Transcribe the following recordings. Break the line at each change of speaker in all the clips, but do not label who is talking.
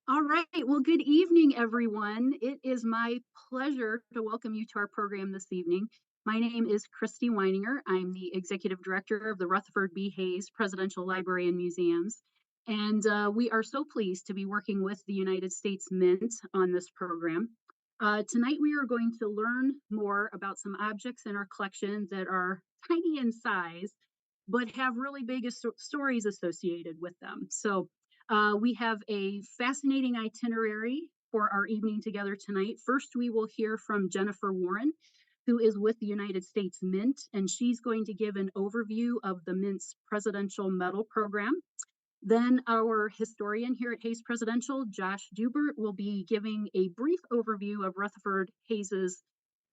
All right. Well, good evening, everyone. It is my pleasure to welcome you to our program this evening. My name is Christy Weininger. I'm the Executive Director of the Rutherford B. Hayes Presidential Library and Museums. And we are so pleased to be working with the United States Mint on this program. Tonight, we are going to learn more about some objects in our collection that are tiny in size, but have really big stories associated with them. So we have a fascinating itinerary for our evening together tonight. First, we will hear from Jennifer Warren, who is with the United States Mint, and she's going to give an overview of the Mint's Presidential Medal Program. Then our historian here at Hayes Presidential, Josh Dubert, will be giving a brief overview of Rutherford Hayes's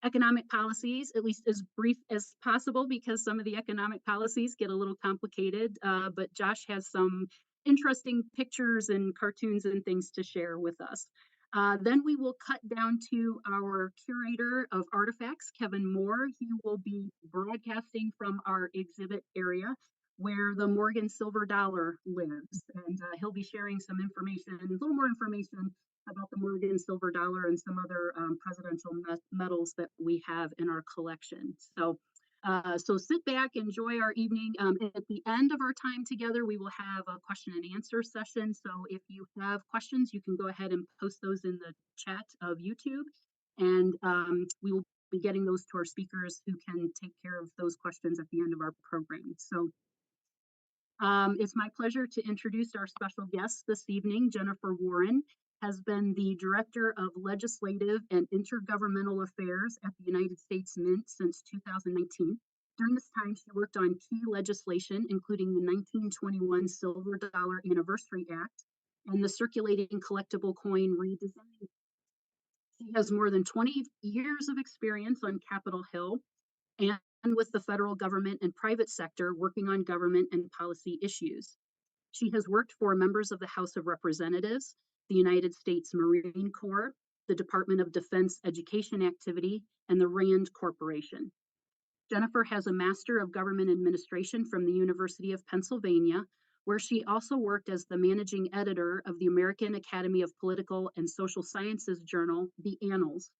economic policies, at least as brief as possible, because some of the economic policies get a little complicated. But Josh has some interesting pictures and cartoons and things to share with us. Then we will cut down to our curator of artifacts, Kevin Moore. He will be broadcasting from our exhibit area where the Morgan silver dollar lives. And he'll be sharing some information, a little more information about the Morgan silver dollar and some other presidential medals that we have in our collection. So sit back, enjoy our evening. At the end of our time together, we will have a question and answer session. So if you have questions, you can go ahead and post those in the chat of YouTube, and we will be getting those to our speakers who can take care of those questions at the end of our program. So it's my pleasure to introduce our special guest this evening. Jennifer Warren has been the Director of Legislative and Intergovernmental Affairs at the United States Mint since 2019. During this time, she worked on key legislation, including the 1921 Silver Dollar Anniversary Act and the circulating collectible coin redesign. She has more than 20 years of experience on Capitol Hill and with the federal government and private sector working on government and policy issues. She has worked for members of the House of Representatives, the United States Marine Corps, the Department of Defense Education Activity, and the RAND Corporation. Jennifer has a Master of Government Administration from the University of Pennsylvania, where she also worked as the managing editor of the American Academy of Political and Social Sciences journal, The Annals.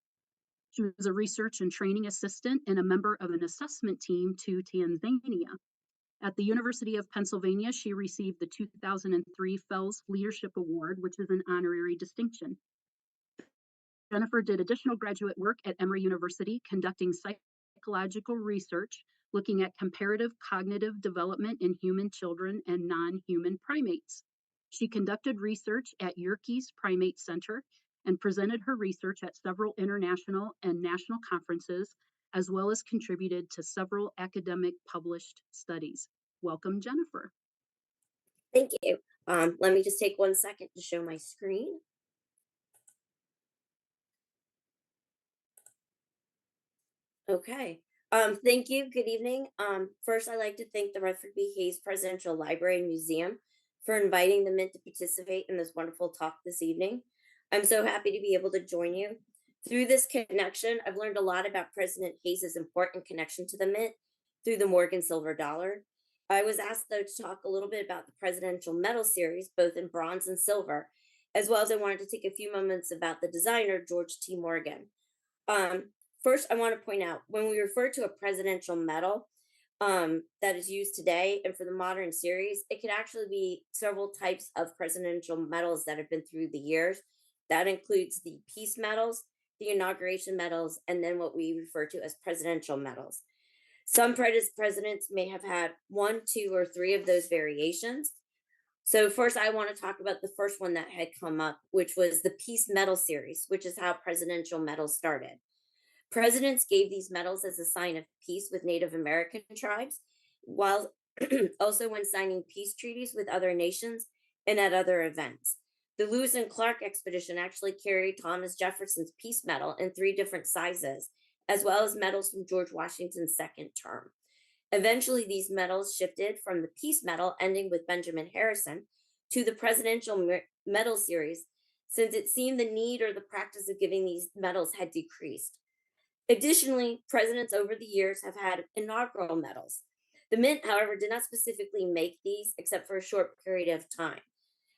She was a research and training assistant and a member of an assessment team to Tanzania. At the University of Pennsylvania, she received the 2003 Fells Leadership Award, which is an honorary distinction. Jennifer did additional graduate work at Emory University, conducting psychological research, looking at comparative cognitive development in human children and non-human primates. She conducted research at Yerkes Primate Center and presented her research at several international and national conferences, as well as contributed to several academic published studies. Welcome, Jennifer.
Thank you. Let me just take 1 second to show my screen. Okay. Thank you. Good evening. First, I'd like to thank the Rutherford B. Hayes Presidential Library and Museum for inviting the Mint to participate in this wonderful talk this evening. I'm so happy to be able to join you. Through this connection, I've learned a lot about President Hayes's important connection to the Mint through the Morgan Silver Dollar. I was asked, though, to talk a little bit about the Presidential Medal Series, both in bronze and silver, as well as I wanted to take a few moments about the designer, George T. Morgan. Um, First, I want to point out when we refer to a presidential medal that is used today and for the modern series, it can actually be several types of presidential medals that have been through the years. That includes the peace medals, the inauguration medals, and then what we refer to as presidential medals. Some presidents may have had one, two, or three of those variations. So, first, I want to talk about the first one that had come up, which was the Peace Medal Series, which is how presidential medals started. Presidents gave these medals as a sign of peace with Native American tribes, while also when signing peace treaties with other nations and at other events. The Lewis and Clark expedition actually carried Thomas Jefferson's Peace Medal in three different sizes, as well as medals from George Washington's second term. Eventually, these medals shifted from the Peace Medal, ending with Benjamin Harrison, to the Presidential Medal Series, since it seemed the need or the practice of giving these medals had decreased. Additionally, presidents over the years have had inaugural medals. The Mint, however, did not specifically make these except for a short period of time.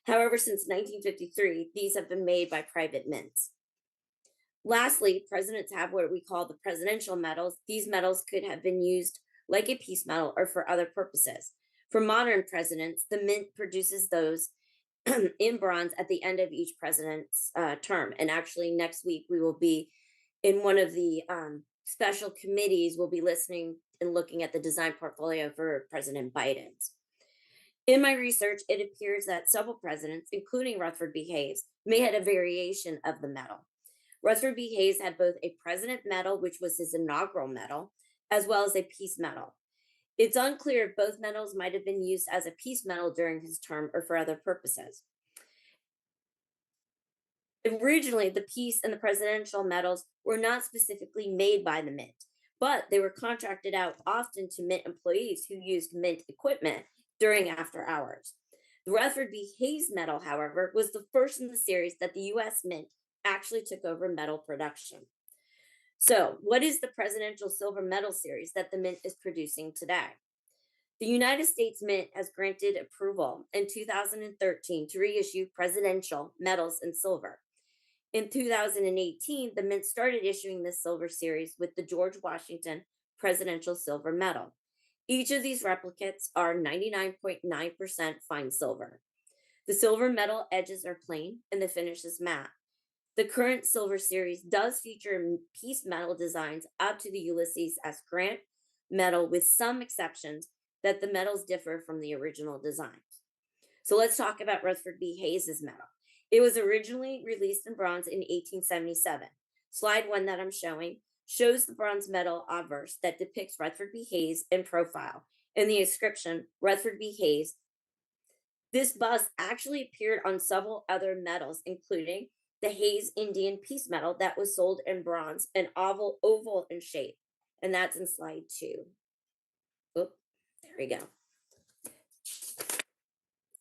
However, since 1953, these have been made by private mints. Lastly, presidents have what we call the presidential medals. These medals could have been used like a peace medal or for other purposes. For modern presidents, the mint produces those in bronze at the end of each president's term. And actually, next week we will be in one of the special committees. We'll be listening and looking at the design portfolio for President Biden's. In my research, it appears that several presidents, including Rutherford B. Hayes, may have a variation of the medal. Rutherford B. Hayes had both a President Medal, which was his inaugural medal, as well as a Peace Medal. It's unclear if both medals might have been used as a peace medal during his term or for other purposes. Originally, the peace and the presidential medals were not specifically made by the mint, but they were contracted out often to mint employees who used mint equipment during after hours. The Rutherford B. Hayes Medal, however, was the first in the series that the U.S. Mint actually took over medal production. So, what is the Presidential Silver Medal series that the Mint is producing today? The United States Mint has granted approval in 2013 to reissue presidential medals in silver. In 2018, the Mint started issuing this silver series with the George Washington Presidential Silver Medal. Each of these replicates are 99.9% fine silver. The silver medal edges are plain and the finish is matte. The current silver series does feature piece medal designs up to the Ulysses S. Grant medal, with some exceptions that the medals differ from the original designs. So let's talk about Rutherford B. Hayes' medal. It was originally released in bronze in 1877. Slide 1 that I'm showing shows the bronze medal obverse that depicts Rutherford B. Hayes in profile and the inscription Rutherford B. Hayes. This bust actually appeared on several other medals, including the Hayes Indian Peace Medal that was sold in bronze and oval in shape. And that's in slide 2. Oop, there we go.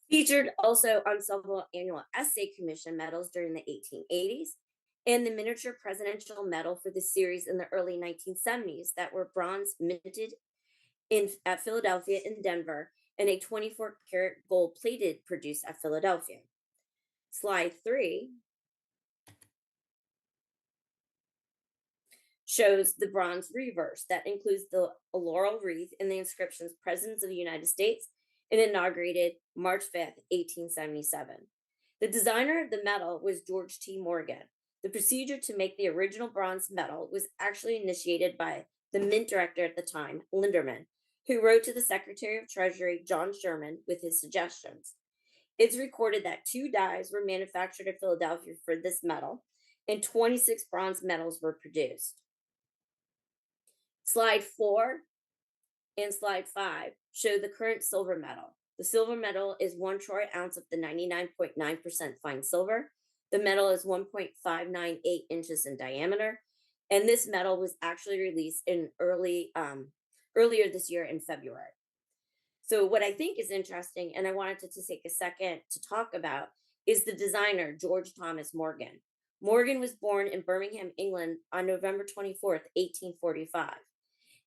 Featured also on several annual essay commission medals during the 1880s, and the miniature presidential medal for the series in the early 1970s that were bronze minted at Philadelphia and Denver, and a 24-karat gold plated produced at Philadelphia. Slide 3 shows the bronze reverse that includes the laurel wreath and the inscriptions Presidents of the United States and inaugurated March 5th, 1877. The designer of the medal was George T. Morgan. The procedure to make the original bronze medal was actually initiated by the mint director at the time, Linderman, who wrote to the Secretary of Treasury, John Sherman, with his suggestions. It's recorded that 2 dies were manufactured at Philadelphia for this medal, and 26 bronze medals were produced. Slide 4 and slide 5 show the current silver medal. The silver medal is 1 troy ounce of the 99.9% fine silver. The medal is 1.598 inches in diameter, and this medal was actually released in earlier this year in February. So what I think is interesting, and I wanted to take a second to talk about, is the designer, George Thomas Morgan. Morgan was born in Birmingham, England on November 24th, 1845.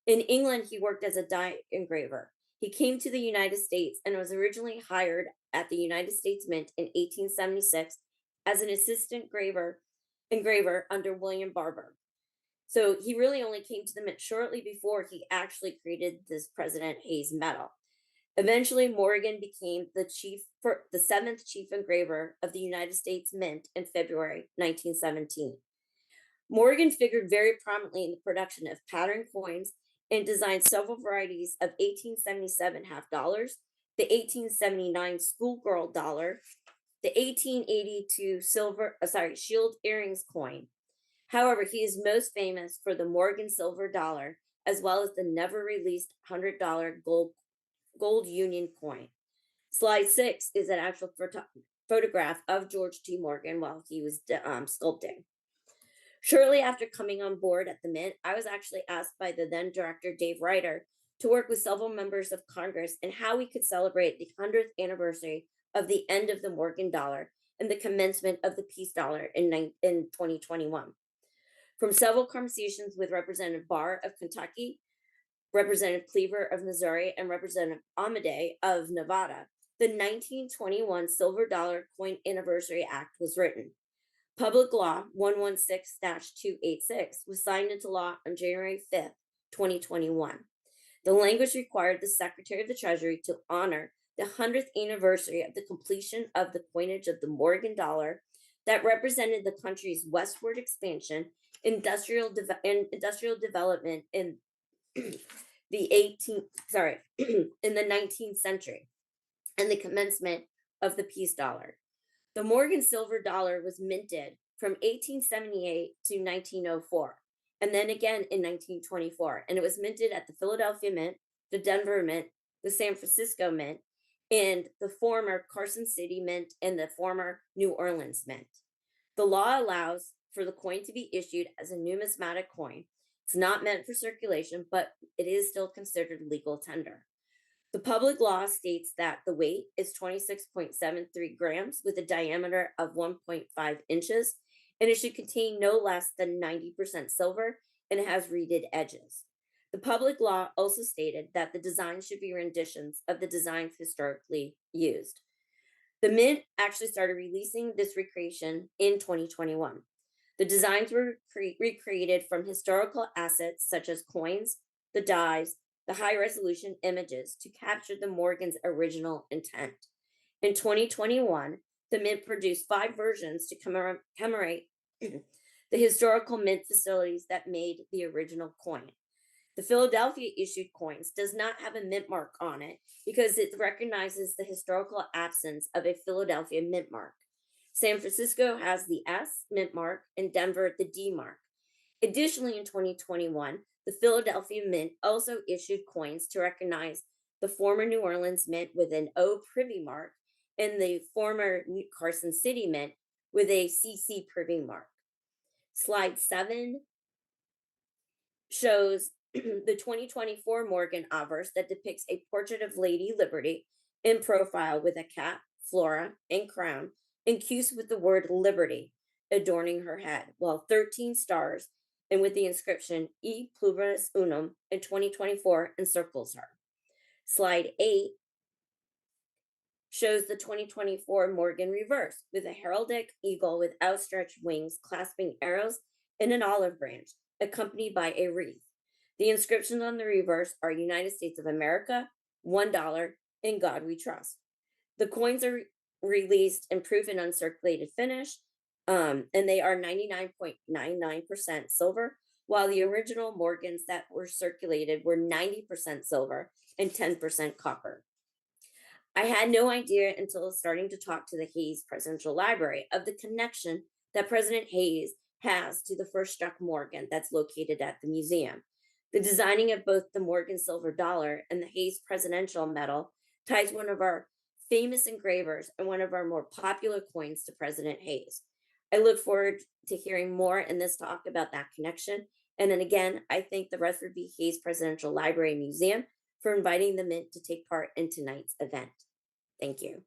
In England, he worked as a die engraver. He came to the United States and was originally hired at the United States Mint in 1876 as an assistant engraver under William Barber. So he really only came to the Mint shortly before he actually created this President Hayes medal. Eventually, Morgan became the 7th chief engraver of the United States Mint in February 1917. Morgan figured very prominently in the production of pattern coins and designed several varieties of 1877 half dollars, the 1879 schoolgirl dollar, the 1882 shield earrings coin. However, he is most famous for the Morgan silver dollar, as well as the never released $100 gold Union coin. Slide 6 is an actual photograph of George T. Morgan while he was sculpting. Shortly after coming on board at the Mint, I was actually asked by the then director, Dave Ryder, to work with several members of Congress in how we could celebrate the 100th anniversary of the end of the Morgan dollar and the commencement of the peace dollar in 2021. From several conversations with Representative Barr of Kentucky, Representative Cleaver of Missouri, and Representative Amedee of Nevada, the 1921 Silver Dollar Coin Anniversary Act was written. Public Law 116-286 was signed into law on January 5th, 2021. The language required the Secretary of the Treasury to honor the 100th anniversary of the completion of the coinage of the Morgan dollar that represented the country's westward expansion, industrial development in the 18th, sorry, in the 19th century, and the commencement of the peace dollar. The Morgan silver dollar was minted from 1878 to 1904, and then again in 1924. And it was minted at the Philadelphia Mint, the Denver Mint, the San Francisco Mint, and the former Carson City Mint and the former New Orleans Mint. The law allows for the coin to be issued as a numismatic coin. It's not meant for circulation, but it is still considered legal tender. The public law states that the weight is 26.73 grams with a diameter of 1.5 inches, and it should contain no less than 90% silver, and it has reeded edges. The public law also stated that the design should be renditions of the designs historically used. The Mint actually started releasing this recreation in 2021. The designs were recreated from historical assets such as coins, the dies, the high resolution images to capture the Morgan's original intent. In 2021, the Mint produced 5 versions to commemorate the historical mint facilities that made the original coin. The Philadelphia issued coins does not have a mint mark on it because it recognizes the historical absence of a Philadelphia mint mark. San Francisco has the S mint mark and Denver the D mark. Additionally, in 2021, the Philadelphia Mint also issued coins to recognize the former New Orleans Mint with an O privy mark and the former Carson City Mint with a CC privy mark. Slide 7 shows the 2024 Morgan obverse that depicts a portrait of Lady Liberty in profile with a cap, flora, and crown, infused with the word liberty adorning her head, while 13 stars and with the inscription E Pluribus Unum in 2024 encircles her. Slide 8 shows the 2024 Morgan reverse with a heraldic eagle with outstretched wings clasping arrows and an olive branch, accompanied by a wreath. The inscriptions on the reverse are United States of America, $1, and God We Trust. The coins are released in proof and uncirculated finish, and they are 99.99% silver, while the original Morgans that were circulated were 90% silver and 10% copper. I had no idea until starting to talk to the Hayes Presidential Library of the connection that President Hayes has to the first struck Morgan that's located at the museum. The designing of both the Morgan silver dollar and the Hayes Presidential Medal ties one of our famous engravers and one of our more popular coins to President Hayes. I look forward to hearing more in this talk about that connection. And then again, I thank the Rutherford B. Hayes Presidential Library and Museum for inviting the Mint to take part in tonight's event. Thank you.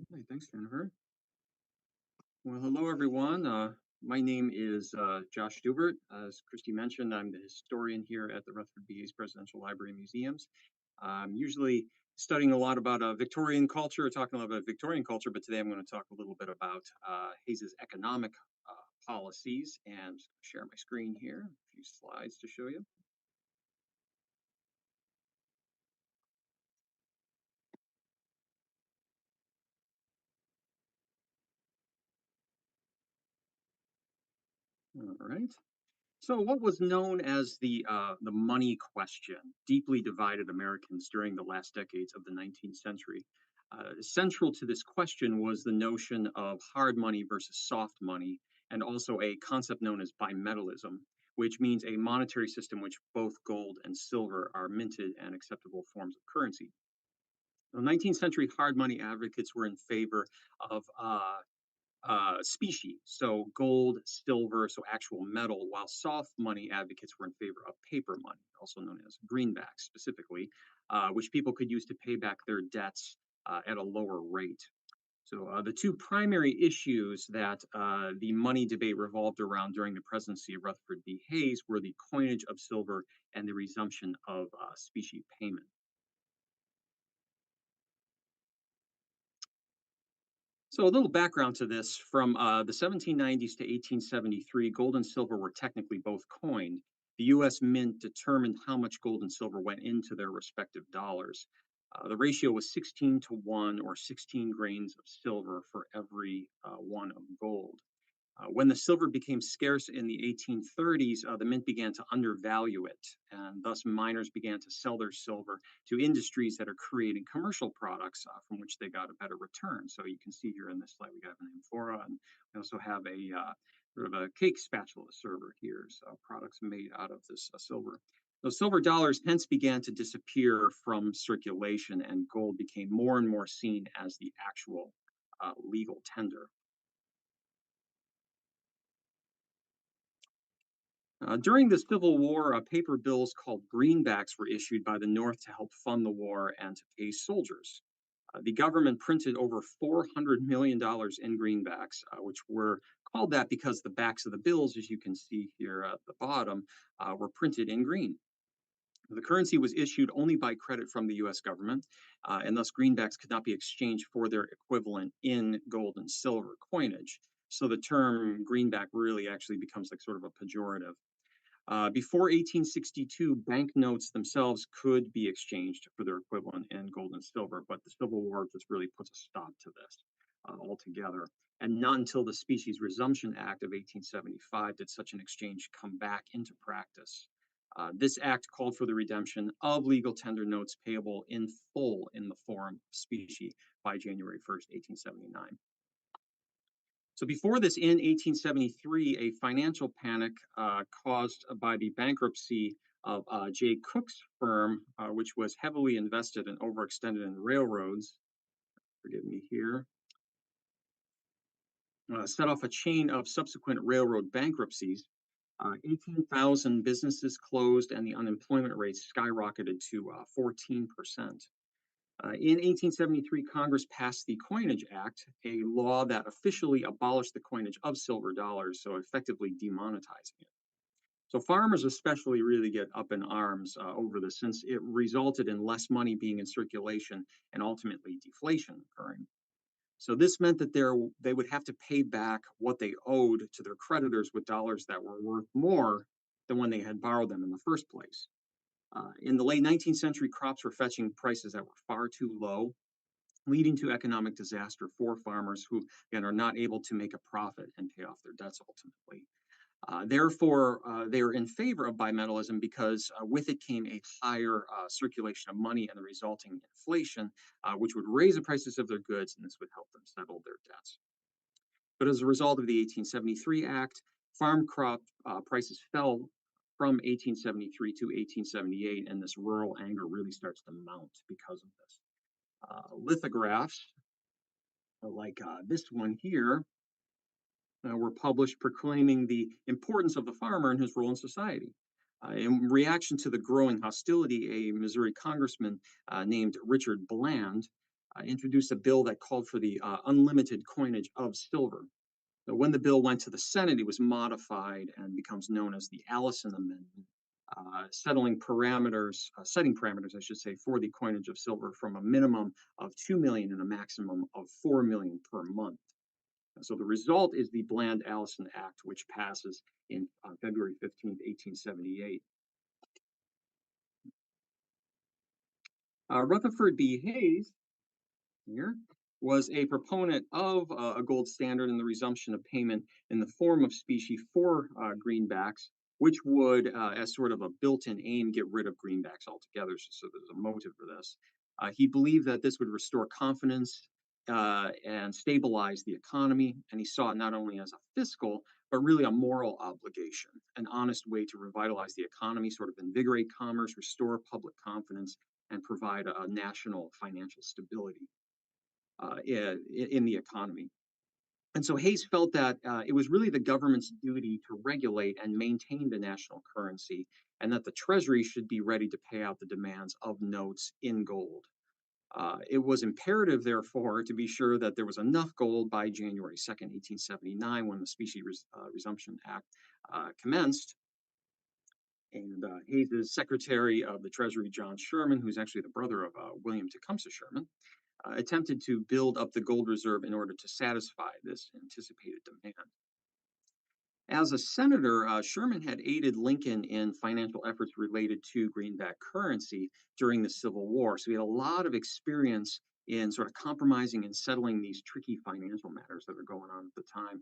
All right, thanks, Jennifer. Well, hello, everyone. My name is Josh Dubert. As Christy mentioned, I'm the historian here at the Rutherford B. Hayes Presidential Library and Museums. I'm usually studying a lot about Victorian culture, talking a lot about Victorian culture, but today I'm going to talk a little bit about Hayes's economic policies and share my screen here, a few slides to show you. All right. So, what was known as the money question deeply divided Americans during the last decades of the 19th century. Central to this question was the notion of hard money versus soft money, and also a concept known as bimetallism, which means a monetary system which both gold and silver are minted and acceptable forms of currency. The 19th century hard money advocates were in favor of specie, so gold, silver, so actual metal, while soft money advocates were in favor of paper money, also known as greenbacks specifically, which people could use to pay back their debts at a lower rate. So the two primary issues that the money debate revolved around during the presidency of Rutherford B. Hayes were the coinage of silver and the resumption of specie payment. So a little background to this: from the 1790s to 1873, gold and silver were technically both coined. The U.S. Mint determined how much gold and silver went into their respective dollars. The ratio was 16 to 1, or 16 grains of silver for every one of gold. When the silver became scarce in the 1830s, the mint began to undervalue it, and thus miners began to sell their silver to industries that are creating commercial products from which they got a better return. So you can see here in this slide, we have an amphora, and we also have a sort of a cake spatula server here, so products made out of this silver. Those silver dollars hence began to disappear from circulation, and gold became more and more seen as the actual legal tender. During the Civil War, paper bills called greenbacks were issued by the North to help fund the war and to pay soldiers. The government printed over $400 million in greenbacks, which were called that because the backs of the bills, as you can see here at the bottom, were printed in green. The currency was issued only by credit from the US government, and thus greenbacks could not be exchanged for their equivalent in gold and silver coinage. So the term greenback really actually becomes like sort of a pejorative. Before 1862, banknotes themselves could be exchanged for their equivalent in gold and silver, but the Civil War just really puts a stop to this altogether. And not until the Species Resumption Act of 1875 did such an exchange come back into practice. This act called for the redemption of legal tender notes payable in full in the form of specie by January 1st, 1879. So before this, in 1873, a financial panic caused by the bankruptcy of Jay Cook's firm, which was heavily invested and overextended in railroads, forgive me here, set off a chain of subsequent railroad bankruptcies. 18,000 businesses closed and the unemployment rate skyrocketed to 14%. In 1873, Congress passed the Coinage Act, a law that officially abolished the coinage of silver dollars, so effectively demonetizing it. So farmers especially really get up in arms over this, since it resulted in less money being in circulation and ultimately deflation occurring. So this meant that they would have to pay back what they owed to their creditors with dollars that were worth more than when they had borrowed them in the first place. In the late 19th century, crops were fetching prices that were far too low, leading to economic disaster for farmers who, again, are not able to make a profit and pay off their debts ultimately. Therefore, they are in favor of bimetallism because with it came a higher circulation of money and the resulting inflation, which would raise the prices of their goods, and this would help them settle their debts. But as a result of the 1873 Act, farm crop prices fell from 1873 to 1878, and this rural anger really starts to mount because of this. Lithographs, like this one here, were published proclaiming the importance of the farmer and his role in society. In reaction to the growing hostility, a Missouri congressman named Richard Bland introduced a bill that called for the unlimited coinage of silver. So when the bill went to the Senate, it was modified and becomes known as the Allison Amendment, setting parameters, I should say, for the coinage of silver from a minimum of 2 million and a maximum of 4 million per month. So the result is the Bland-Allison Act, which passes on February 15th, 1878. Rutherford B. Hayes here was a proponent of a gold standard and the resumption of payment in the form of specie for greenbacks, which would, as sort of a built-in aim, get rid of greenbacks altogether. So there's a motive for this. He believed that this would restore confidence and stabilize the economy, and he saw it not only as a fiscal, but really a moral obligation, an honest way to revitalize the economy, sort of invigorate commerce, restore public confidence, and provide a national financial stability in the economy. And so Hayes felt that it was really the government's duty to regulate and maintain the national currency, and that the Treasury should be ready to pay out the demands of notes in gold. It was imperative, therefore, to be sure that there was enough gold by January 2nd, 1879, when the Resumption Act commenced. And Hayes' Secretary of the Treasury, John Sherman, who's actually the brother of William Tecumseh Sherman, attempted to build up the gold reserve in order to satisfy this anticipated demand. As a senator, Sherman had aided Lincoln in financial efforts related to greenback currency during the Civil War. So he had a lot of experience in sort of compromising and settling these tricky financial matters that were going on at the time.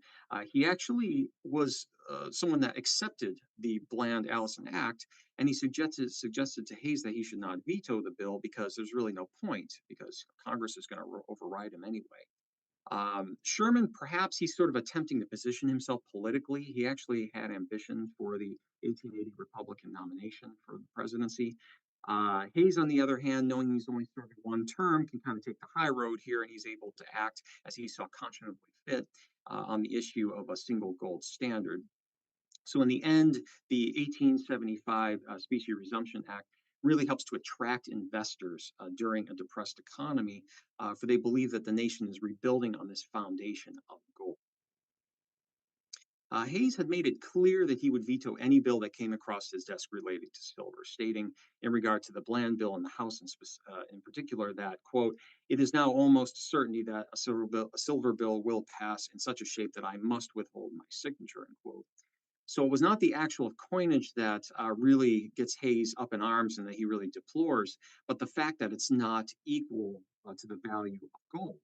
He actually was someone that accepted the Bland-Allison Act, and he suggested to Hayes that he should not veto the bill because there's really no point, because Congress is going to override him anyway. Sherman, perhaps he's sort of attempting to position himself politically. He actually had ambitions for the 1880 Republican nomination for the presidency. Hayes, on the other hand, knowing he's only serving one term, can kind of take the high road here, and he's able to act as he saw conscionably fit on the issue of a single gold standard. So in the end, the 1875 Specie Resumption Act really helps to attract investors during a depressed economy, for they believe that the nation is rebuilding on this foundation of gold. Hayes had made it clear that he would veto any bill that came across his desk related to silver, stating in regard to the Bland bill in the House in particular that, quote, "It is now almost a certainty that a silver bill will pass in such a shape that I must withhold my signature," end quote. So it was not the actual coinage that really gets Hayes up in arms and that he really deplores, but the fact that it's not equal to the value of gold.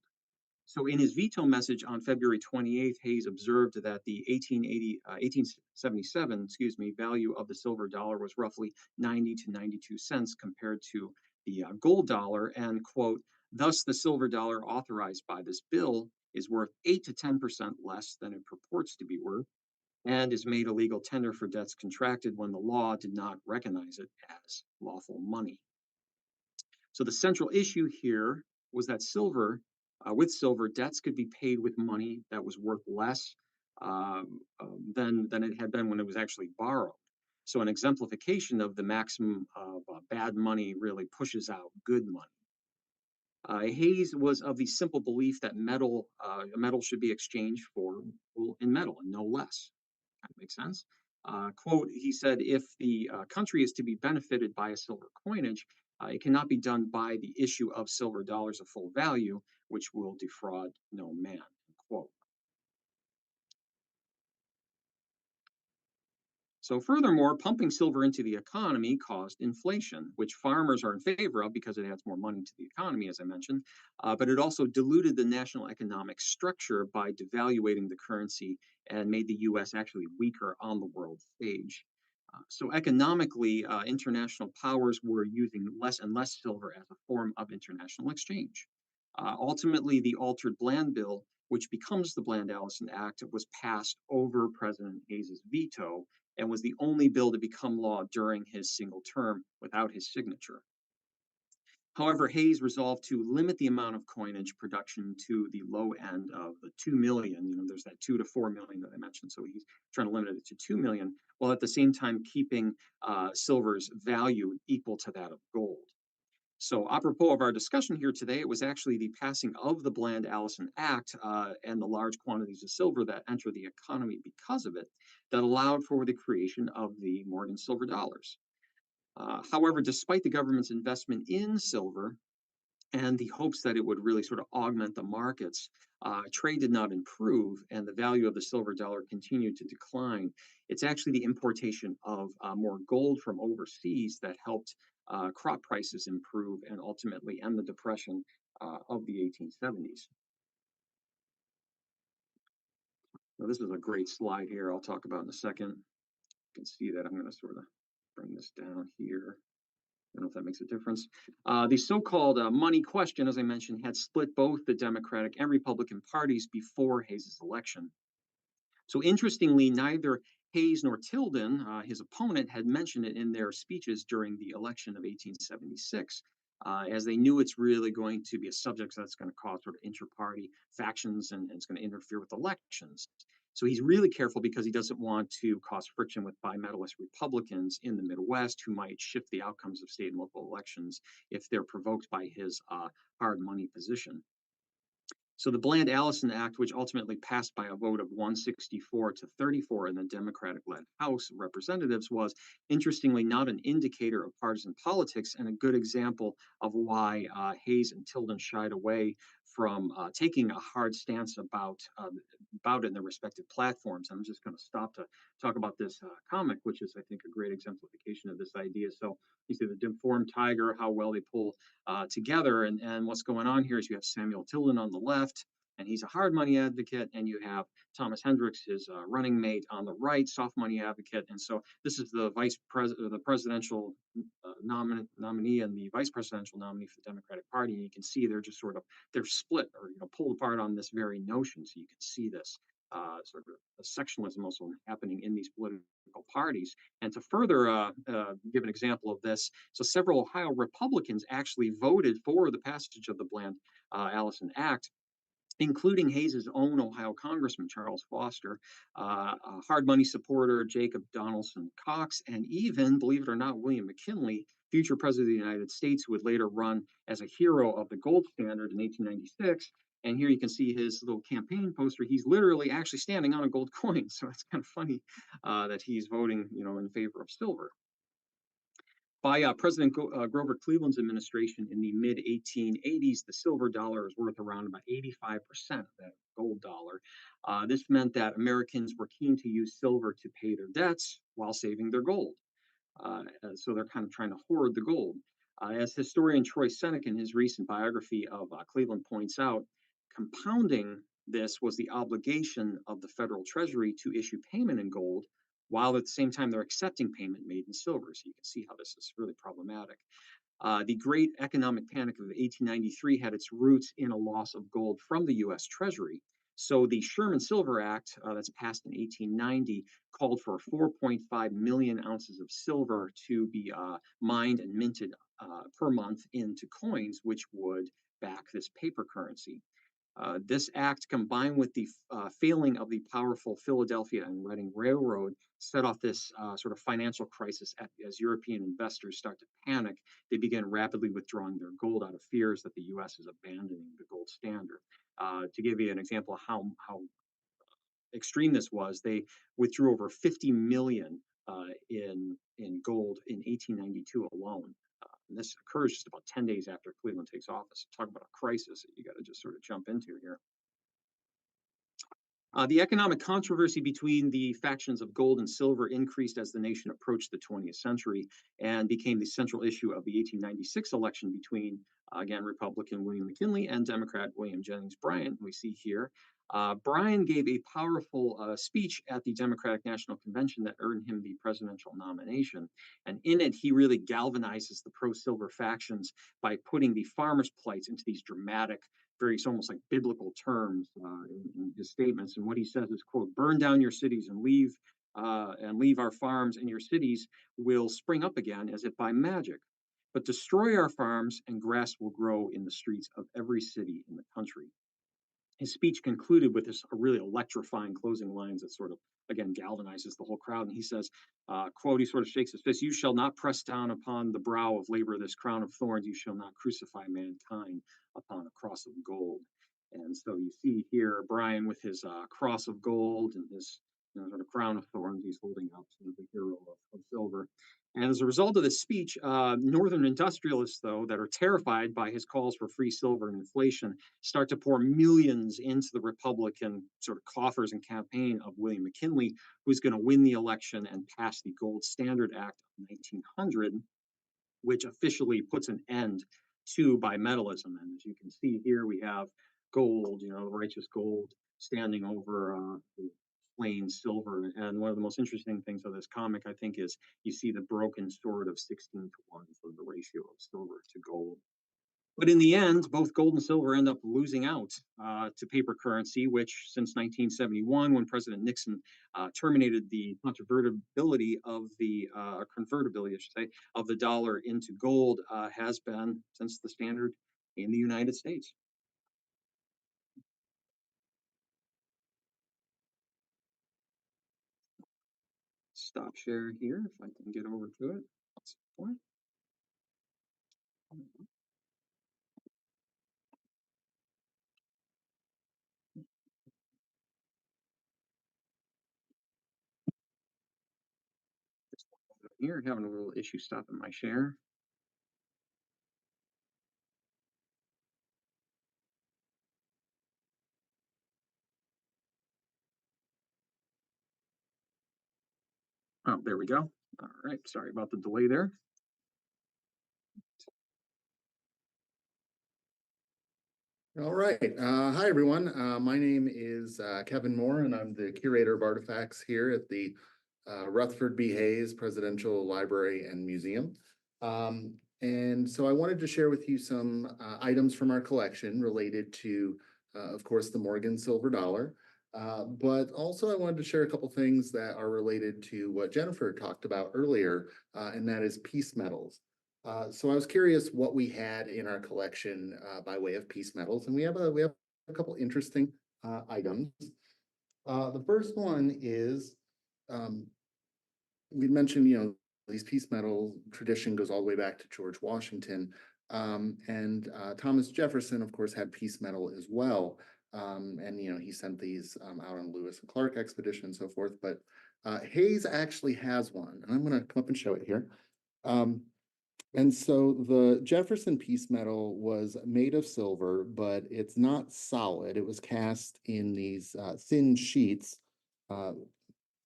So in his veto message on February 28th, Hayes observed that the 1877, value of the silver dollar was roughly 90 to 92 cents compared to the gold dollar, and quote, "Thus the silver dollar authorized by this bill is worth 8 to 10% less than it purports to be worth, and is made a legal tender for debts contracted when the law did not recognize it as lawful money." So the central issue here was that with silver, debts could be paid with money that was worth less than it had been when it was actually borrowed. So an exemplification of the maximum of bad money really pushes out good money. Hayes was of the simple belief that metal should be exchanged for in metal and no less. That makes sense. Quote, he said, "If the country is to be benefited by a silver coinage, it cannot be done by the issue of silver dollars of full value, which will defraud no man," quote. So furthermore, pumping silver into the economy caused inflation, which farmers are in favor of because it adds more money to the economy, as I mentioned. But it also diluted the national economic structure by devaluating the currency and made the U.S. actually weaker on the world stage. So economically, international powers were using less and less silver as a form of international exchange. Ultimately, the altered Bland bill, which becomes the Bland-Allison Act, was passed over President Hayes's veto and was the only bill to become law during his single term without his signature. However, Hayes resolved to limit the amount of coinage production to the low end of the 2 million. There's that 2 to 4 million that I mentioned. So he's trying to limit it to 2 million, while at the same time keeping silver's value equal to that of gold. So apropos of our discussion here today, it was actually the passing of the Bland-Allison Act and the large quantities of silver that enter the economy because of it that allowed for the creation of the Morgan silver dollars. However, despite the government's investment in silver and the hopes that it would really sort of augment the markets, trade did not improve and the value of the silver dollar continued to decline. It's actually the importation of more gold from overseas that helped crop prices improve and ultimately end the depression of the 1870s. Now, this is a great slide here I'll talk about in a second. You can see that I'm going to sort of bring this down here. I don't know if that makes a difference. The so-called money question, as I mentioned, had split both the Democratic and Republican parties before Hayes's election. So interestingly, neither Hayes nor Tilden, his opponent, had mentioned it in their speeches during the election of 1876, as they knew it's really going to be a subject that's going to cause sort of inter-party factions and it's going to interfere with elections. So he's really careful because he doesn't want to cause friction with bimetallist Republicans in the Midwest who might shift the outcomes of state and local elections if they're provoked by his hard money position. So the Bland-Allison Act, which ultimately passed by a vote of 164 to 34 in the Democratic-led House of Representatives, was interestingly not an indicator of partisan politics and a good example of why Hayes and Tilden shied away from taking a hard stance about it in their respective platforms. I'm just going to stop to talk about this comic, which is, I think, a great exemplification of this idea. So you see the deformed tiger, how well they pull together. And what's going on here is you have Samuel Tilden on the left, and he's a hard money advocate, and you have Thomas Hendricks, his running mate, on the right, soft money advocate. And so this is the the presidential nominee and the vice presidential nominee for the Democratic Party. And you can see they're split or pulled apart on this very notion. So you can see this sort of a sectionalism also happening in these political parties. And to further give an example of this, so several Ohio Republicans actually voted for the passage of the Bland-Allison Act, including Hayes's own Ohio Congressman Charles Foster, a hard money supporter Jacob Donaldson Cox, and even, believe it or not, William McKinley, future president of the United States, who would later run as a hero of the gold standard in 1896. And here you can see his little campaign poster. He's literally actually standing on a gold coin. So it's kind of funny that he's voting, in favor of silver. By President Grover Cleveland's administration in the mid 1880s, the silver dollar is worth around about 85% of that gold dollar. This meant that Americans were keen to use silver to pay their debts while saving their gold. So they're kind of trying to hoard the gold. As historian Troy Seneca in his recent biography of Cleveland points out, compounding this was the obligation of the federal treasury to issue payment in gold, while at the same time they're accepting payment made in silver. So you can see how this is really problematic. The Great Economic Panic of 1893 had its roots in a loss of gold from the U.S. Treasury. So the Sherman Silver Act, that's passed in 1890, called for 4.5 million ounces of silver to be mined and minted per month into coins, which would back this paper currency. This act, combined with the failing of the powerful Philadelphia and Reading Railroad, set off this sort of financial crisis as European investors start to panic. They began rapidly withdrawing their gold out of fears that the U.S. is abandoning the gold standard. To give you an example of how extreme this was, they withdrew over 50 million in gold in 1892 alone. And this occurs just about 10 days after Cleveland takes office. Talk about a crisis that you got to just sort of jump into here. The economic controversy between the factions of gold and silver increased as the nation approached the 20th century and became the central issue of the 1896 election between, again, Republican William McKinley and Democrat William Jennings Bryan, we see here. Bryan gave a powerful speech at the Democratic National Convention that earned him the presidential nomination. And in it, he really galvanizes the pro-silver factions by putting the farmers' plights into these dramatic, very almost like biblical terms in his statements. And what he says is, quote, "Burn down your cities and leave our farms, and your cities will spring up again as if by magic. But destroy our farms, and grass will grow in the streets of every city in the country." His speech concluded with this really electrifying closing lines that sort of, again, galvanizes the whole crowd. And he says, quote, he sort of shakes his fist, "You shall not press down upon the brow of labor this crown of thorns. You shall not crucify mankind upon a cross of gold." And so you see here Bryan with his cross of gold and his sort of crown of thorns he's holding up, sort of the hero of silver. And as a result of this speech, Northern industrialists, though, that are terrified by his calls for free silver and inflation, start to pour millions into the Republican sort of coffers and campaign of William McKinley, who's going to win the election and pass the Gold Standard Act of 1900, which officially puts an end to bimetallism. And as you can see here, we have gold, righteous gold, standing over the plain silver. And one of the most interesting things of this comic, I think, is you see the broken sword of 16-1 for the ratio of silver to gold. But in the end, both gold and silver end up losing out to paper currency, which since 1971, when President Nixon terminated the convertibility, I should say, of the dollar into gold, has been since the standard in the United States. stop share here if I can get over to it. Here, having a little issue stopping my share. Oh, there we go. All right, sorry about the delay there.
All right. Hi, everyone. My name is Kevin Moore, and I'm the curator of artifacts here at the Rutherford B. Hayes Presidential Library and Museum. And so I wanted to share with you some items from our collection related to, of course, the Morgan silver dollar. But also I wanted to share a couple things that are related to what Jennifer talked about earlier, and that is peace medals. So I was curious what we had in our collection by way of peace medals, and we have a couple interesting items. The first one is we mentioned, these peace medal tradition goes all the way back to George Washington, and Thomas Jefferson, of course, had peace medal as well. And he sent these out on Lewis and Clark expedition and so forth. But Hayes actually has one, and I'm going to come up and show it here. And so the Jefferson Peace Medal was made of silver, but it's not solid. It was cast in these thin sheets,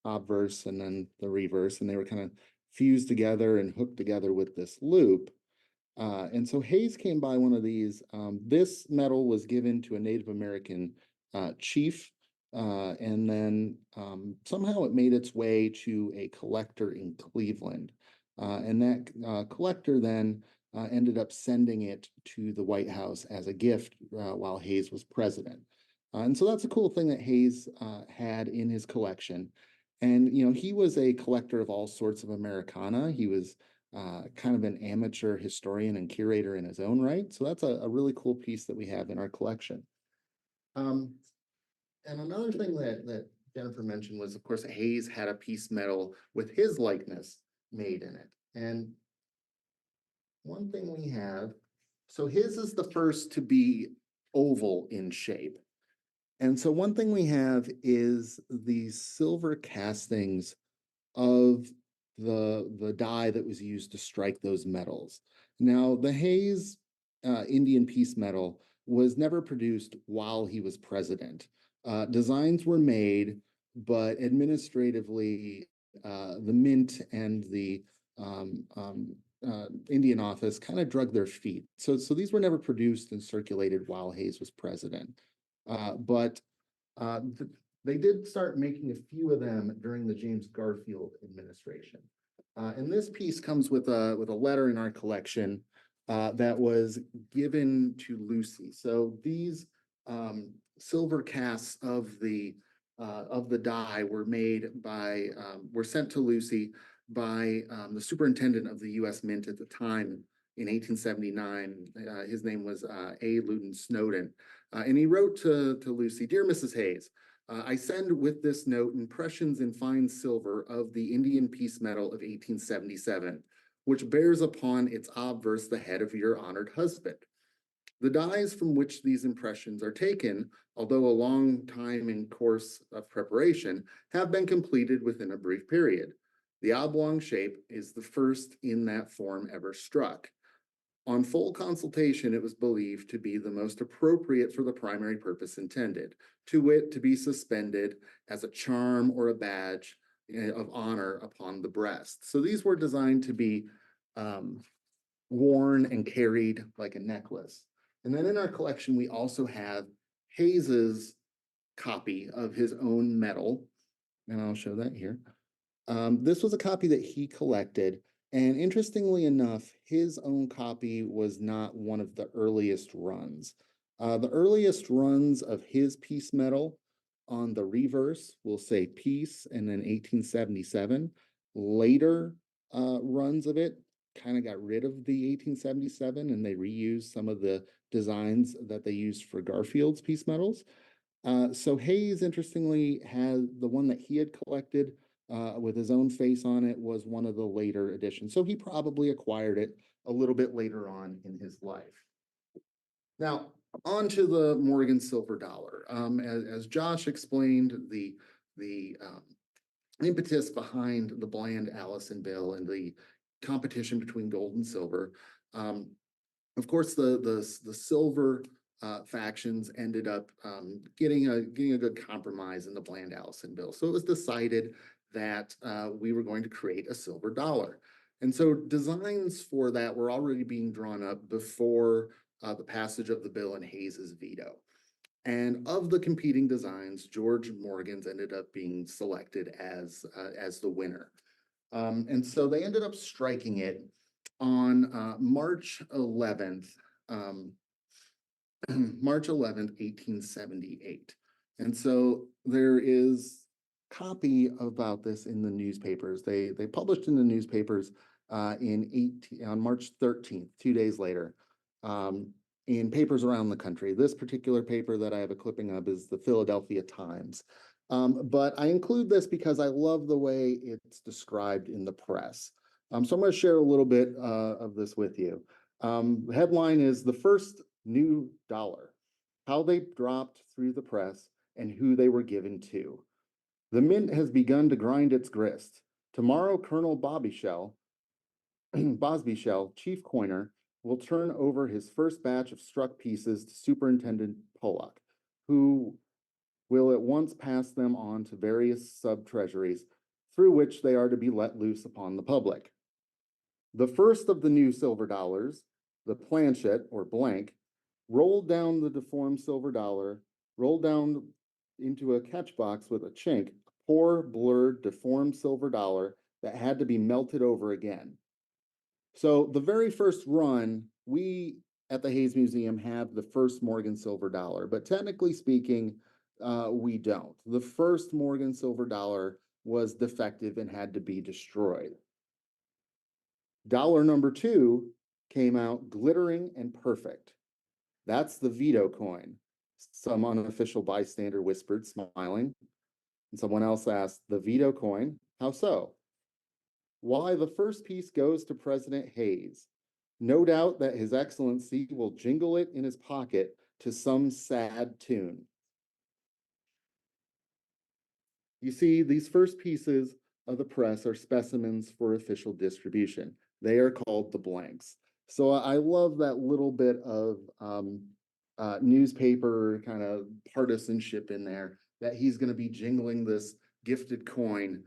obverse and then the reverse, and they were kind of fused together and hooked together with this loop. And so Hayes came by one of these. This medal was given to a Native American chief, and then somehow it made its way to a collector in Cleveland. And that collector then ended up sending it to the White House as a gift while Hayes was president. And so that's a cool thing that Hayes had in his collection. And, he was a collector of all sorts of Americana. He was kind of an amateur historian and curator in his own right. So that's a really cool piece that we have in our collection. And another thing that Jennifer mentioned was, of course, Hayes had a peace medal with his likeness made in it. And one thing we have, so his is the first to be oval in shape. And so one thing we have is these silver castings of the die that was used to strike those medals. Now, the Hayes Indian Peace Medal was never produced while he was president. Designs were made, but administratively, the Mint and the Indian office kind of drug their feet. So these were never produced and circulated while Hayes was president. But they did start making a few of them during the James Garfield administration. And this piece comes with a letter in our collection that was given to Lucy. So these silver casts of the die were sent to Lucy by the superintendent of the U.S. Mint at the time in 1879. His name was A. Loudon Snowden. And he wrote to Lucy, "Dear Mrs. Hayes, I send with this note impressions in fine silver of the Indian Peace Medal of 1877, which bears upon its obverse the head of your honored husband. The dies from which these impressions are taken, although a long time in course of preparation, have been completed within a brief period. The oblong shape is the first in that form ever struck. On full consultation, it was believed to be the most appropriate for the primary purpose intended, to wit, to be suspended as a charm or a badge of honor upon the breast." So these were designed to be worn and carried like a necklace. And then in our collection, we also have Hayes's copy of his own medal, and I'll show that here. This was a copy that he collected. And interestingly enough, his own copy was not one of the earliest runs. The earliest runs of his peace medal on the reverse will say peace and then 1877. Later runs of it kind of got rid of the 1877 and they reused some of the designs that they used for Garfield's peace medals. So Hayes, interestingly, had the one that he had collected with his own face on it was one of the later editions. So he probably acquired it a little bit later on in his life. Now, on to the Morgan silver dollar. As Josh explained, the impetus behind the Bland Allison bill and the competition between gold and silver. Of course, the silver factions ended up getting a good compromise in the Bland Allison bill. So it was decided that we were going to create a silver dollar. And so designs for that were already being drawn up before the passage of the bill and Hayes's veto. And of the competing designs, George Morgan's ended up being selected as the winner. And so they ended up striking it on March 11th, March 11th, 1878. And so there is copy about this in the newspapers. They published in the newspapers on March 13th, 2 days later, in papers around the country. This particular paper that I have a clipping of is the Philadelphia Times. But I include this because I love the way it's described in the press. So I'm going to share a little bit of this with you. The headline is "The First New Dollar: How They Dropped Through the Press and Who They Were Given to. The mint has begun to grind its grist. Tomorrow, Colonel Bosbyshell, chief coiner, will turn over his first batch of struck pieces to Superintendent Pollock, who will at once pass them on to various sub-treasuries through which they are to be let loose upon the public. The first of the new silver dollars, the planchet or blank, rolled down the deformed silver dollar, rolled down into a catch box with a chink, a poor, blurred, deformed silver dollar that had to be melted over again." So the very first run, we at the Hayes Museum have the first Morgan silver dollar, but technically speaking, we don't. The first Morgan silver dollar was defective and had to be destroyed. Dollar number 2 came out glittering and perfect. That's the veto coin. Some unofficial bystander whispered, smiling. And someone else asked, "The veto coin? How so?" "Why, the first piece goes to President Hayes. No doubt that His Excellency will jingle it in his pocket to some sad tune." You see, these first pieces of the press are specimens for official distribution. They are called the blanks. So I love that little bit of newspaper kind of partisanship in there, that he's going to be jingling this gifted coin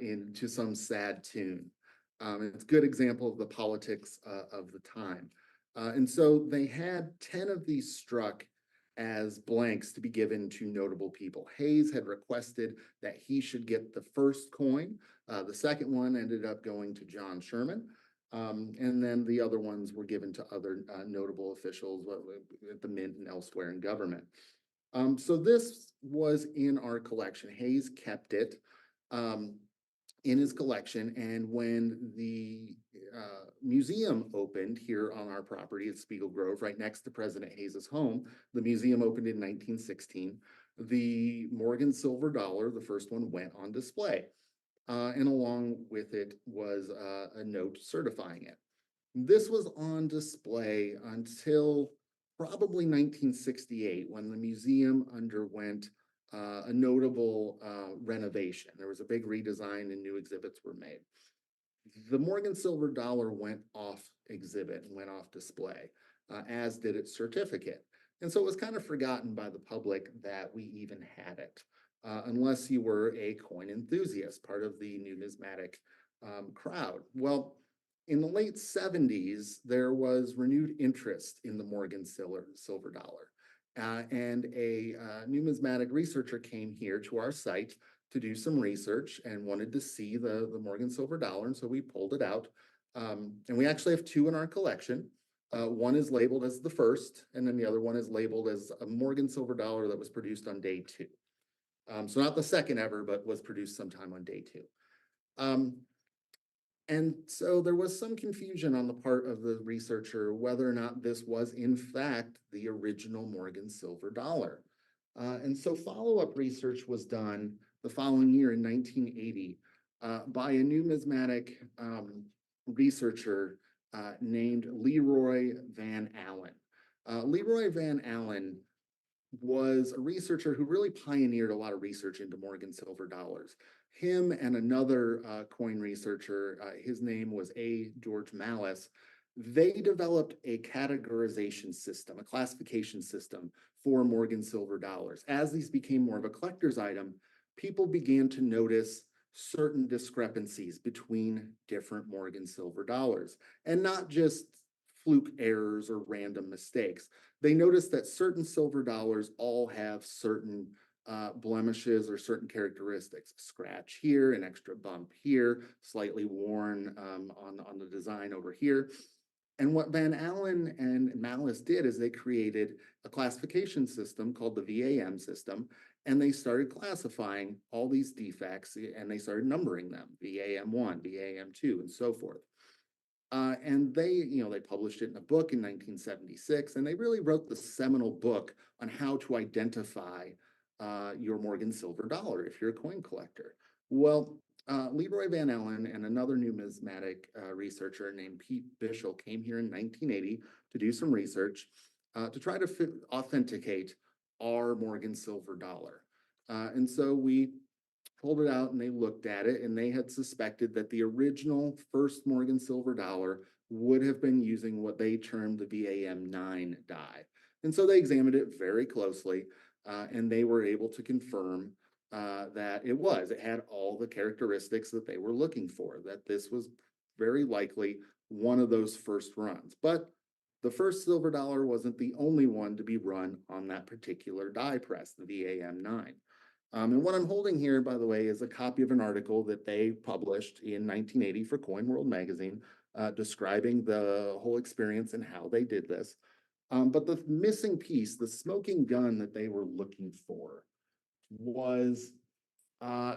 into some sad tune. It's a good example of the politics of the time. And so they had 10 of these struck as blanks to be given to notable people. Hayes had requested that he should get the first coin. The second one ended up going to John Sherman. And then the other ones were given to other notable officials at the mint and elsewhere in government. So this was in our collection. Hayes kept it in his collection, and when the museum opened here on our property at Spiegel Grove, right next to President Hayes's home, the museum opened in 1916. The Morgan silver dollar, the first one, went on display. And along with it was a note certifying it. This was on display until probably 1968, when the museum underwent a notable renovation. There was a big redesign and new exhibits were made. The Morgan silver dollar went off exhibit and went off display, as did its certificate. And so it was kind of forgotten by the public that we even had it, unless you were a coin enthusiast, part of the numismatic crowd. Well, in the late 70s, there was renewed interest in the Morgan silver dollar. And a numismatic researcher came here to our site to do some research and wanted to see the Morgan silver dollar. And so we pulled it out. And we actually have 2 in our collection. One is labeled as the first, and then the other one is labeled as a Morgan silver dollar that was produced on day 2. So not the second ever, but was produced sometime on day 2. And so there was some confusion on the part of the researcher whether or not this was in fact the original Morgan silver dollar. And so follow-up research was done the following year in 1980 by a numismatic researcher named Leroy Van Allen. Leroy Van Allen was a researcher who really pioneered a lot of research into Morgan silver dollars. Him and another coin researcher, his name was A. George Mallis, they developed a categorization system, a classification system for Morgan silver dollars. As these became more of a collector's item, people began to notice certain discrepancies between different Morgan silver dollars, and not just fluke errors or random mistakes. They noticed that certain silver dollars all have certain blemishes or certain characteristics. Scratch here, an extra bump here, slightly worn on the design over here. And what Van Allen and Mallis did is they created a classification system called the VAM system, and they started classifying all these defects, and they started numbering them, VAM1, VAM2, and so forth. And they published it in a book in 1976, and they really wrote the seminal book on how to identify your Morgan silver dollar if you're a coin collector. Well, Leroy Van Allen and another numismatic researcher named Pete Bishel came here in 1980 to do some research to try to authenticate our Morgan silver dollar. And so we pulled it out and they looked at it, and they had suspected that the original first Morgan silver dollar would have been using what they termed the VAM9 die. And so they examined it very closely, and they were able to confirm that it had all the characteristics that they were looking for, that this was very likely one of those first runs. But the first silver dollar wasn't the only one to be run on that particular die press, the VAM9. And what I'm holding here, by the way, is a copy of an article that they published in 1980 for Coin World magazine, describing the whole experience and how they did this. But the missing piece, the smoking gun that they were looking for, was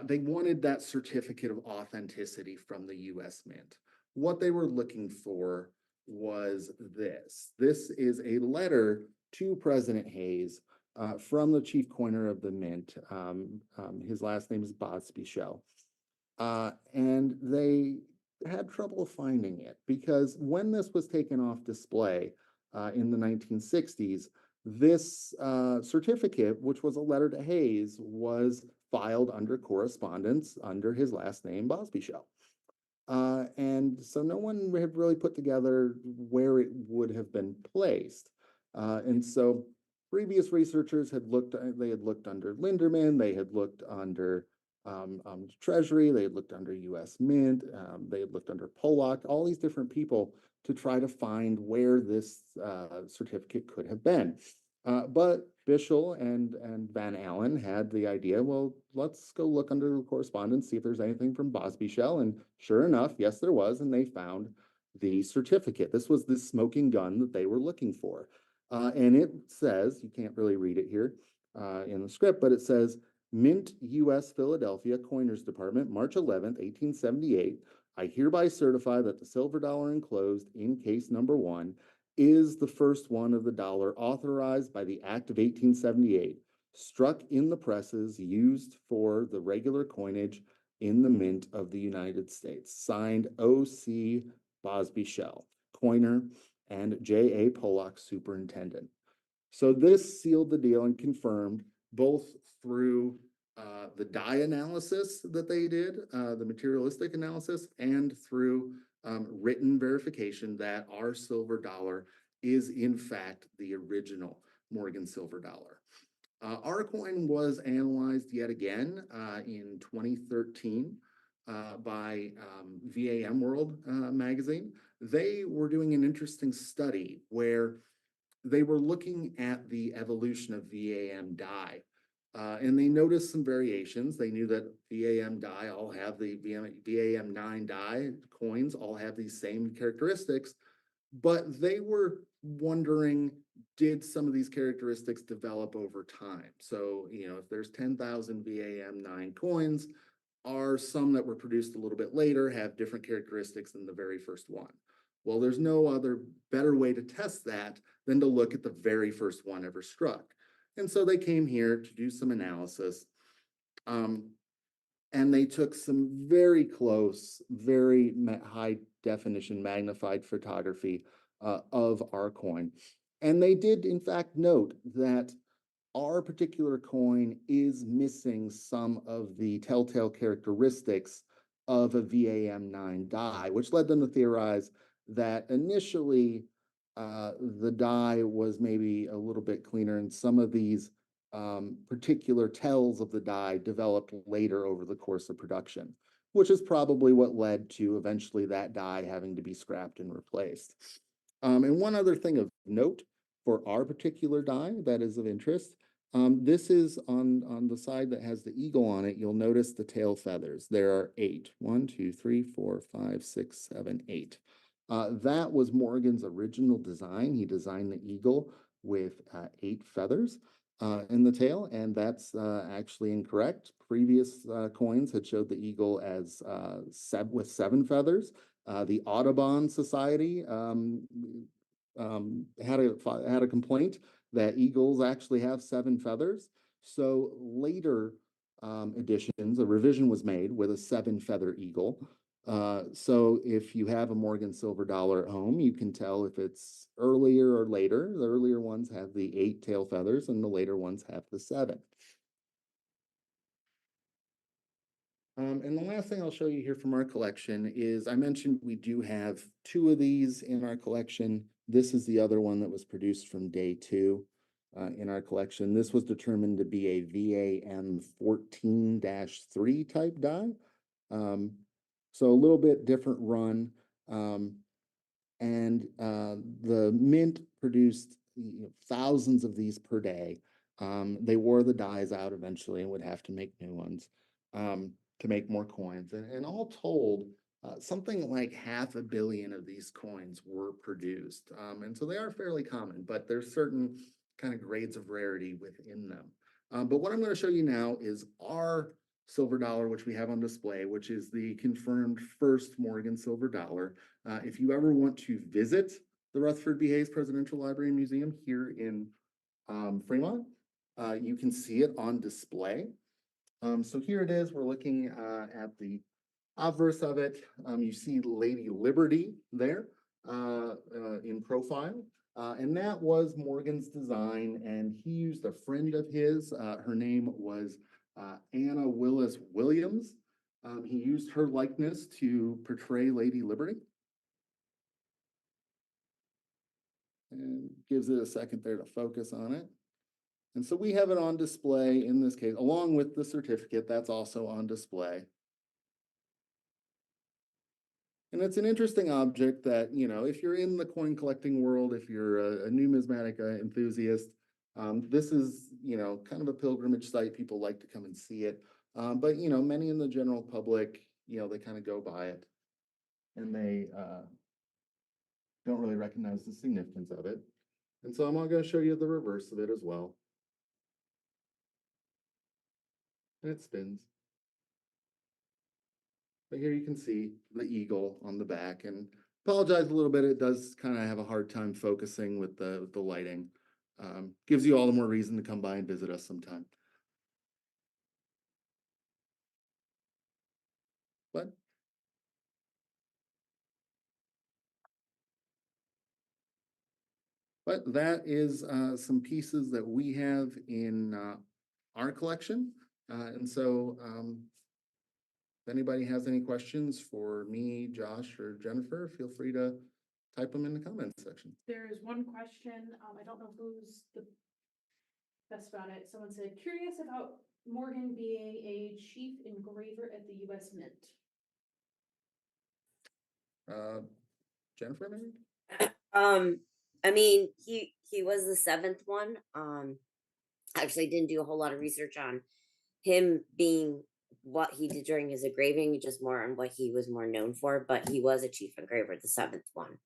they wanted that certificate of authenticity from the US Mint. What they were looking for was this. This is a letter to President Hayes from the chief coiner of the Mint. His last name is Bosby. And they had trouble finding it because when this was taken off display in the 1960s, this certificate, which was a letter to Hayes, was filed under correspondence under his last name, Bosby. And so no one had really put together where it would have been placed. And so previous researchers had looked under Linderman, they had looked under Treasury, they had looked under US Mint, they had looked under Pollock, all these different people to try to find where this certificate could have been. But Bishel and Van Allen had the idea, well, let's go look under the correspondence, see if there's anything from Bosby. And sure enough, yes, there was, and they found the certificate. This was the smoking gun that they were looking for. And it says, you can't really read it here in the script, but it says, Mint US Philadelphia Coiners Department, March 11th, 1878. I hereby certify that the silver dollar enclosed in case number 1 is the first one of the dollar authorized by the Act of 1878, struck in the presses used for the regular coinage in the Mint of the United States. Signed O.C. Bosby, coiner, and J.A. Pollock, superintendent. So this sealed the deal and confirmed both through the die analysis that they did, the materialistic analysis, and through written verification that our silver dollar is in fact the original Morgan silver dollar. Our coin was analyzed yet again in 2013 by VAM World magazine. They were doing an interesting study where they were looking at the evolution of VAM die. And they noticed some variations. They knew that VAM die all have the VAM9 die coins all have these same characteristics, but they were wondering, did some of these characteristics develop over time? So, if there's 10,000 VAM9 coins, are some that were produced a little bit later have different characteristics than the very first one? Well, there's no other better way to test that than to look at the very first one ever struck. And so they came here to do some analysis. and they took some very close, very high definition magnified photography of our coin. And they did, in fact, note that our particular coin is missing some of the telltale characteristics of a VAM9 die, which led them to theorize that initially the die was maybe a little bit cleaner, and some of these particular tells of the die developed later over the course of production, which is probably what led to eventually that die having to be scrapped and replaced. And one other thing of note for our particular die that is of interest, this is on the side that has the eagle on it. You'll notice the tail feathers. There are 8. 1, 2, 3, 4, 5, 6, 7, 8. That was Morgan's original design. He designed the eagle with 8 feathers in the tail, and that's actually incorrect. Previous coins had showed the eagle as with 7 feathers. The Audubon Society had a complaint that eagles actually have 7 feathers. So later editions, a revision was made with a 7-feather eagle. So if you have a Morgan silver dollar at home, you can tell if it's earlier or later. The earlier ones have the 8 tail feathers, and the later ones have the 7. And the last thing I'll show you here from our collection is, I mentioned we do have 2 of these in our collection. This is the other one that was produced from day 2 in our collection. This was determined to be a VAM 14-3 type die. So a little bit different run. And the mint produced thousands of these per day. They wore the dies out eventually and would have to make new ones to make more coins. And all told, something like 500 million of these coins were produced. And so they are fairly common, but there's certain kind of grades of rarity within them. But what I'm going to show you now is our silver dollar, which we have on display, which is the confirmed first Morgan silver dollar. If you ever want to visit the Rutherford B. Hayes Presidential Library and Museum here in Fremont, you can see it on display. So here it is. We're looking at the obverse of it. You see Lady Liberty there in profile. And that was Morgan's design, and he used a friend of his. Her name was Anna Willis Williams. He used her likeness to portray Lady Liberty. And gives it a second there to focus on it. And so we have it on display in this case, along with the certificate that's also on display. And it's an interesting object that, you know, if you're in the coin collecting world, if you're a numismatic enthusiast, this is, you know, kind of a pilgrimage site. People like to come and see it. But, you know, many in the general public, you know, they kind of go by it and they don't really recognize the significance of it. And so I'm going to show you the reverse of it as well. And it spins. But here you can see the eagle on the back, and apologize a little bit. It does kind of have a hard time focusing with the lighting. Gives you all the more reason to come by and visit us sometime. But that is some pieces that we have in our collection. And so if anybody has any questions for me, Josh, or Jennifer, feel free to type them in the comments section.
There is one question. I don't know who's the best about it. Someone said, curious about Morgan being a chief engraver at the U.S. Mint.
Jennifer, maybe?
I mean, he was the 7th one. Actually didn't do a whole lot of research on him being what he did during his engraving, just more on what he was more known for, but he was a chief engraver, the 7th one.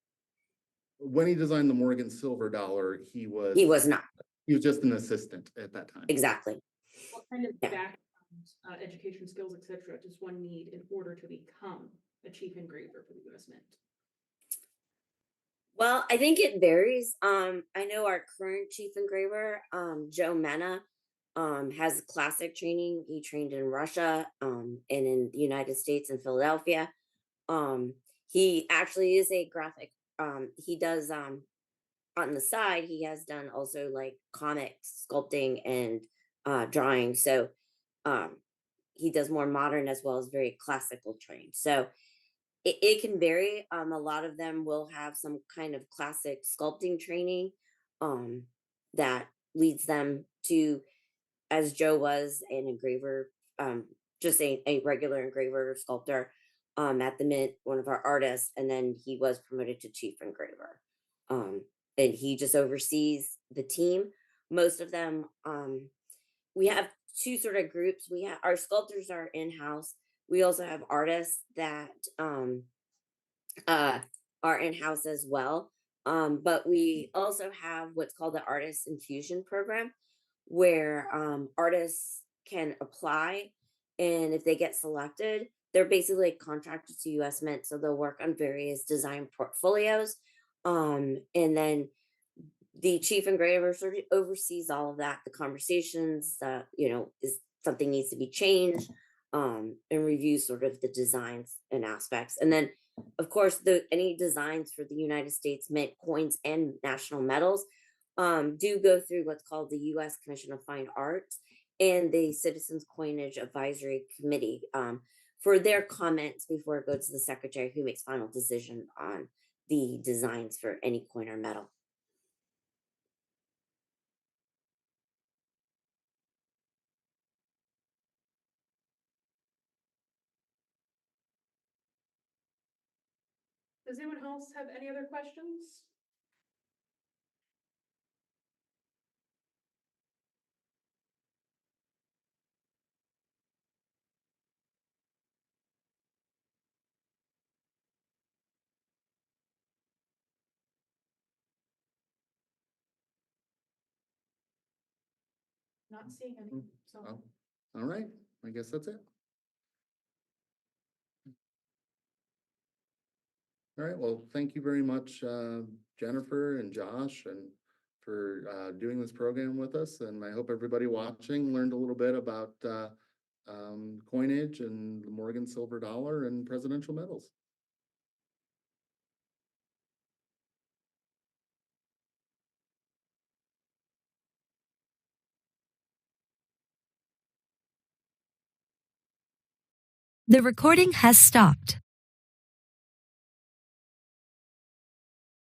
When he designed the Morgan silver dollar, he was
not.
He was just an assistant at that time.
Exactly.
What kind of background, education skills, etc., does one need in order to become a chief engraver for the U.S. Mint?
Well, I think it varies. I know our current chief engraver, Joe Mena, has classic training. He trained in Russia, and in the United States in Philadelphia. Um, he actually is a graphic. He does on the side. He has done also like comics, sculpting, and drawing. So um, he does more modern as well as very classical trained. So it can vary. A lot of them will have some kind of classic sculpting training um, that leads them to, as Joe was an engraver, just a regular engraver sculptor at the Mint, one of our artists, and then he was promoted to chief engraver. Um, and he just oversees the team. Most of them, we have two sort of groups. We have our sculptors are in house. We also have artists that uh, are in house as well. But we also have what's called the Artist Infusion Program, where artists can apply, and if they get selected, they're basically contracted to US Mint, so they'll work on various design portfolios, and then the chief engraver sort of oversees all of that, the conversations that is something needs to be changed, and reviews sort of the designs and aspects, and then of course the any designs for the United States Mint coins and national medals do go through what's called the U.S. Commission of Fine Arts and the Citizens Coinage Advisory Committee for their comments before it goes to the secretary, who makes final decision on the designs for any coin or medal.
Does anyone else have any other questions? Not seeing any, so.
Oh, all right, I guess that's it. All right, well, thank you very much, Jennifer and Josh, and for doing this program with us. And I hope everybody watching learned a little bit about coinage and the Morgan silver dollar and presidential medals.
The recording has stopped.